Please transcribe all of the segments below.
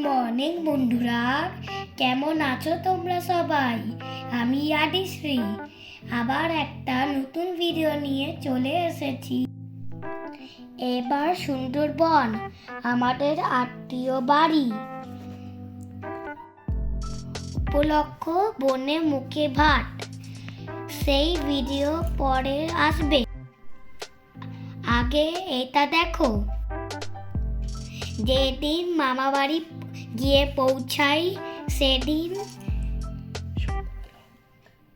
Morning বন্ধুরা, কেমন আছো তোমরা সবাই? আমি আদিশ্রী আবার একটা নতুন ভিডিও নিয়ে চলে এসেছি। এবার সুন্দরবন, আমাদের আত্মীয় বাড়ি উপলক্ষ বনে মুখে ভাত, সেই ভিডিও পরে আসবে। আগে এটা দেখো। যেদিন মামা বাড়ি গিয়ে পৌঁছাই সেদিন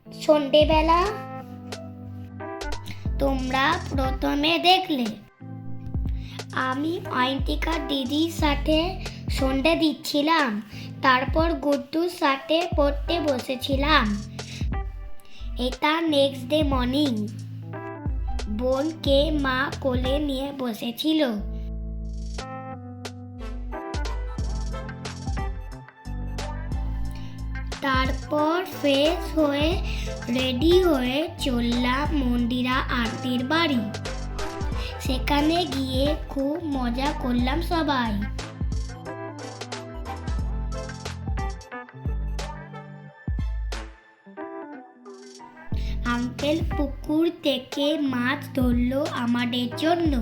সন্ধেবেলা তোমরা প্রথমে দেখলে আমি অয়ন্তিকা দিদির সাথে সন্ধে দিচ্ছিলাম, তারপর গুড্ডুর সাথে পড়তে বসেছিলাম। এটা নেক্সট ডে মর্নিং। বোনকে মা কোলে নিয়ে বসেছিল। তারপর ফ্রেশ হয়ে রেডি হয়ে চললাম মন্দিরা আরতির বাড়ি। সেখানে গিয়ে খুব মজা করলাম সবাই। আঙ্কেল পুকুর থেকে মাছ ধরলো আমাদের জন্য।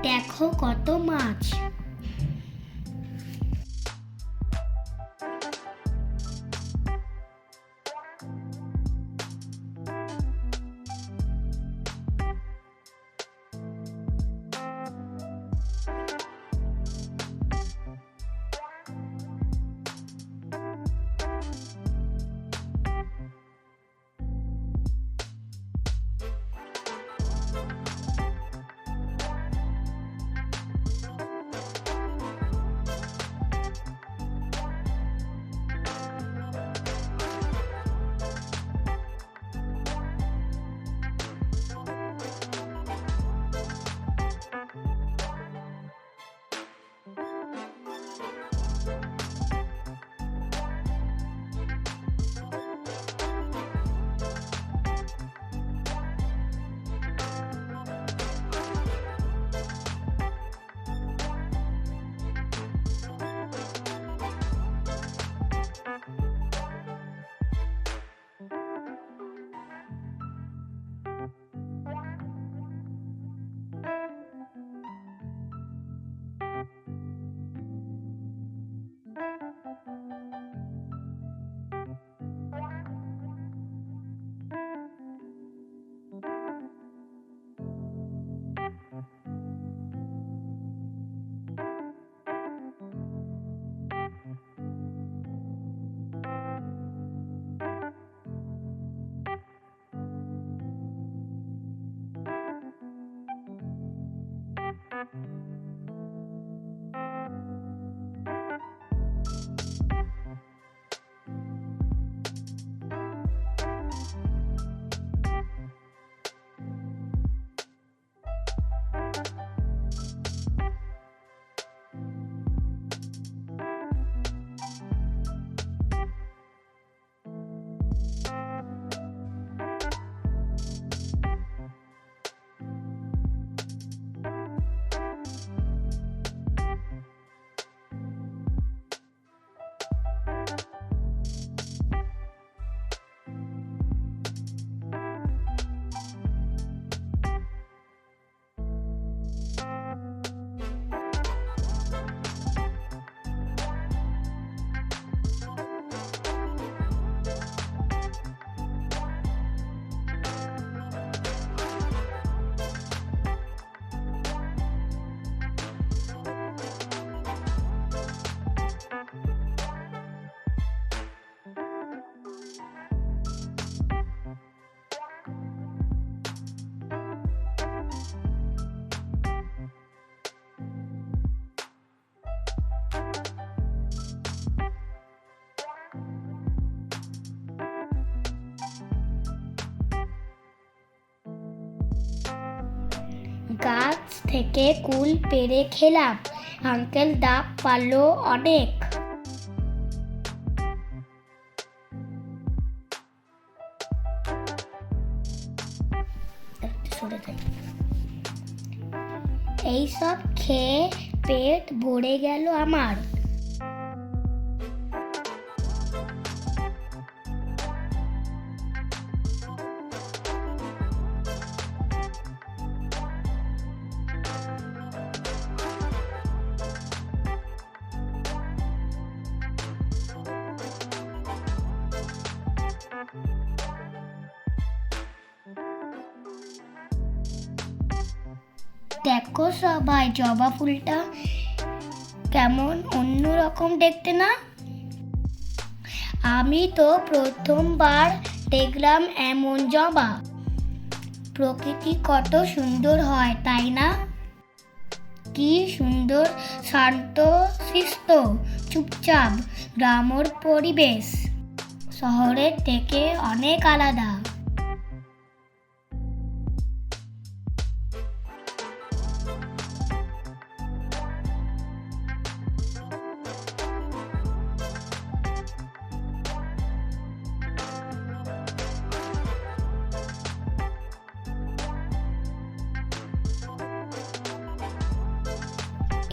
দেখো কত মাছ। থেকে কুল পেরে খেলাম। আঙ্কেল ডাব পারলো অনেক। এইসব খেয়ে পেট ভরে গেল আমার। দেখো সবাই, জবা ফুলটা কেমন অন্যরকম দেখতে না? আমি তো প্রথমবার দেখলাম এমন জবা। প্রকৃতি কত সুন্দর হয়, তাই না? কি সুন্দর শান্ত শিষ্ট চুপচাপ গ্রামের পরিবেশ শহরের থেকে অনেক আলাদা।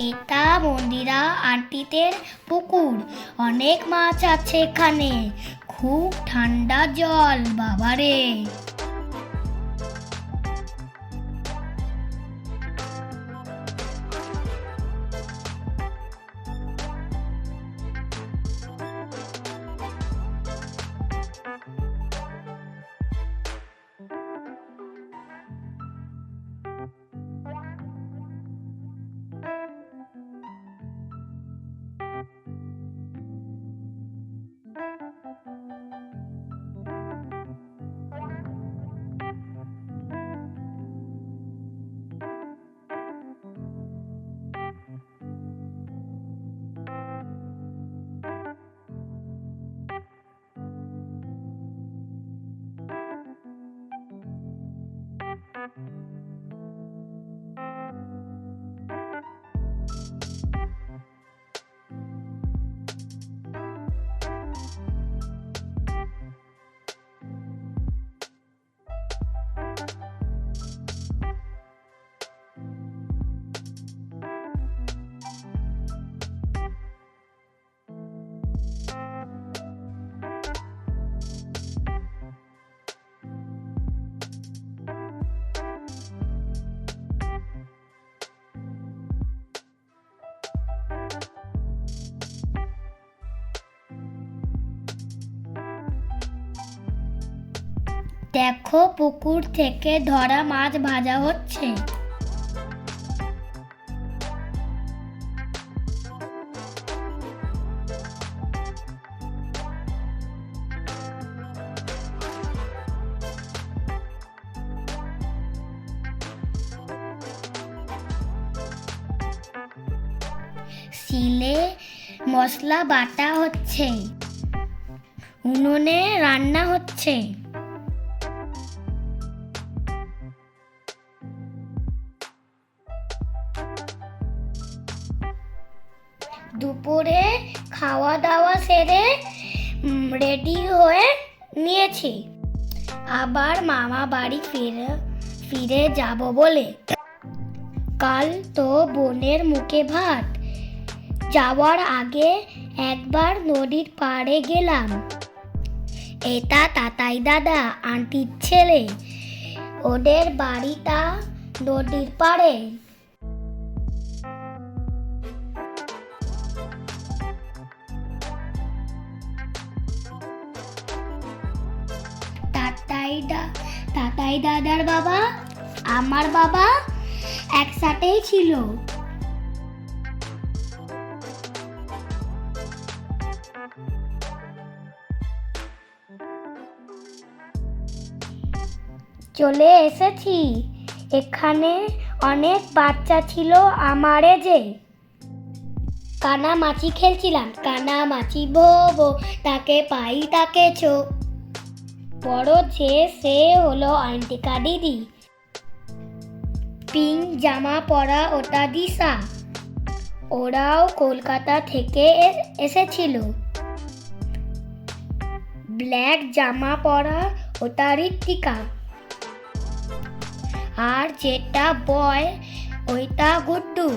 এটা মন্দিরা আন্টিদের পুকুর। অনেক মাছ আছে এখানে। খুব ঠান্ডা জল, বাবারে। দেখো, পুকুর থেকে ধরা মাছ ভাজা হচ্ছে। শিলে মশলা বাটা হচ্ছে, উনুনে রান্না হচ্ছে। দুপুরে খাওয়া দাওয়া সেরে রেডি হয়ে নিয়েছি, আবার মামা বাড়ি ফিরে যাব বলে। কাল তো বোনের মুখে ভাত। যাওয়ার আগে একবার নদীর পাড়ে গেলাম। এটা তাতাই দাদা আন্টির ছেলে, ওদের বাড়িটা নদীর পাড়ে। তাতাই দাদার বাবা, আমার বাবা একসাথেই ছিল। চলে এসেছি। এখানে অনেক বাচ্চা ছিল আমার যে। কানামাছি খেলছিলাম। কানামাছি ভো ভো, তাকে পাই তাকে ছো। বড় যে সে হলো আন্টিকা দিদি। পিঙ্ক জামা পরা ওটা দিশা, ওরাও কলকাতা থেকে এসেছিল। ব্ল্যাক জামা পরা ওটা ঋত্বিকা, আর যেটা বয় ওইটা গুড্ডু।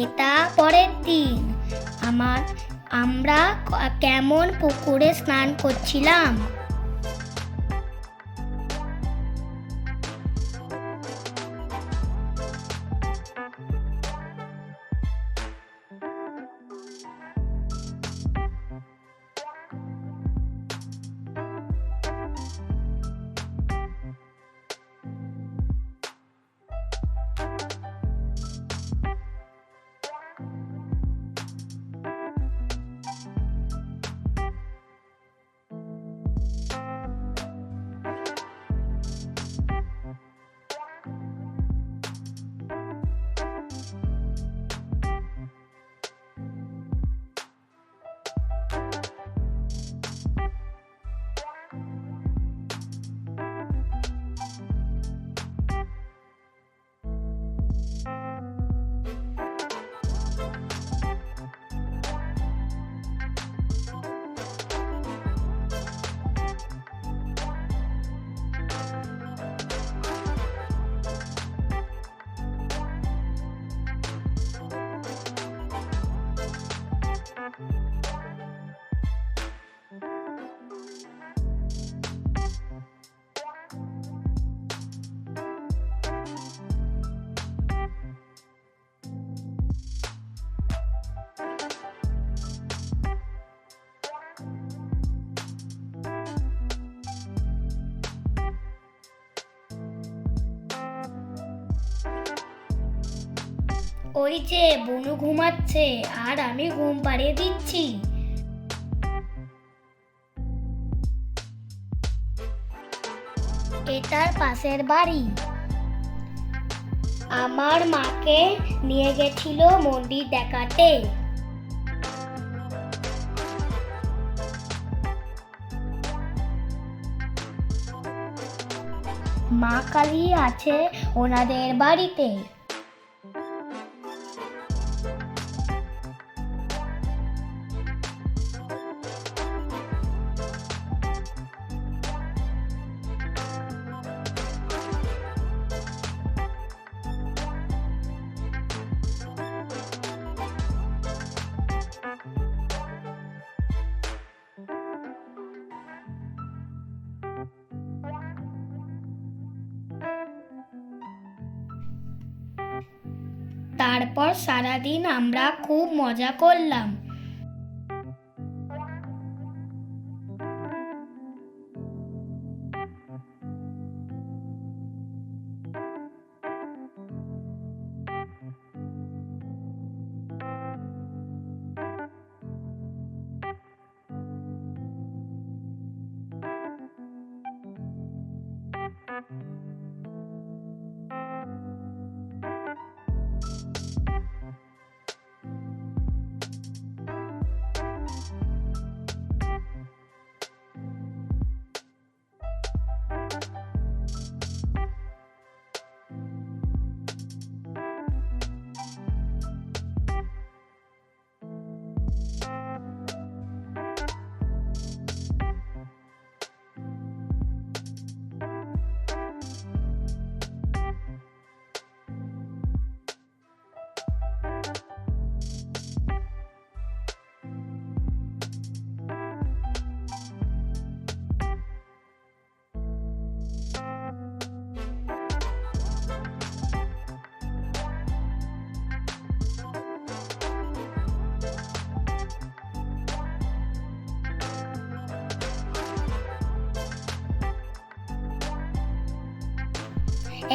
এটা পরের দিন আমরা কেমন পুকুরে স্নান করছিলাম। ওই যে বুনু ঘুমাচ্ছে আর আমি ঘুম পাড়িয়ে দিচ্ছি। এটার পাশের বাড়ি। আমার মাকে নিয়ে গেছিল মন্দির দেখাতে। মা কালী আছে ওনাদের বাড়িতে। তারপর সারাদিন আমরা খুব মজা করলাম।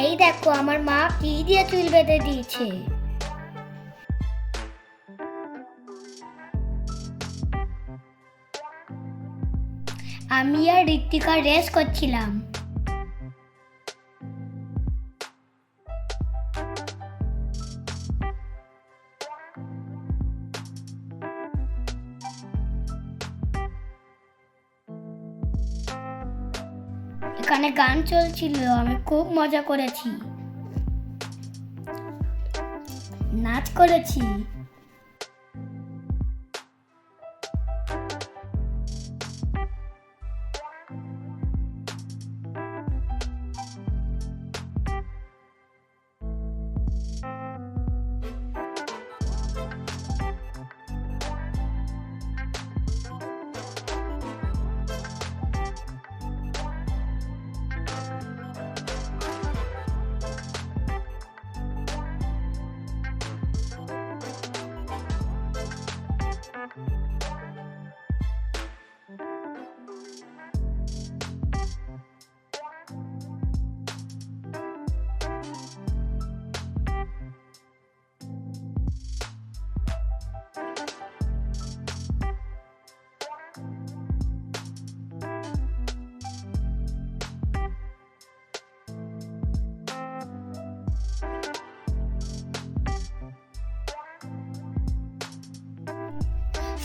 এই দেখো আমার মা কি দিয়ে চুল বেঁধে দিয়েছে। আমি আর ঋত্বিকা রেস করছিলাম। এখানে গান চলছিল, আমি খুব মজা করেছি, নাচ করেছি।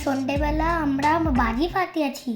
সন্ধ্যেবেলা আমরা বাজি ফাটিয়েছি।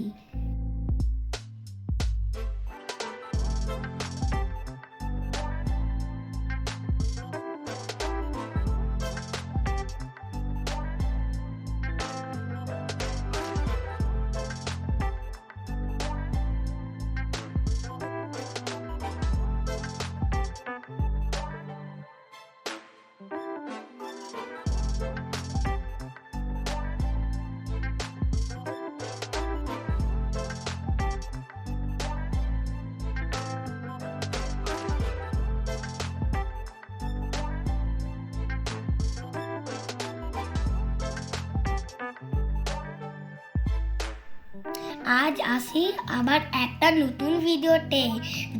আজ আসি আবার একটা নতুন ভিডিওতে,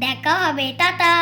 দেখা হবে, টাটা।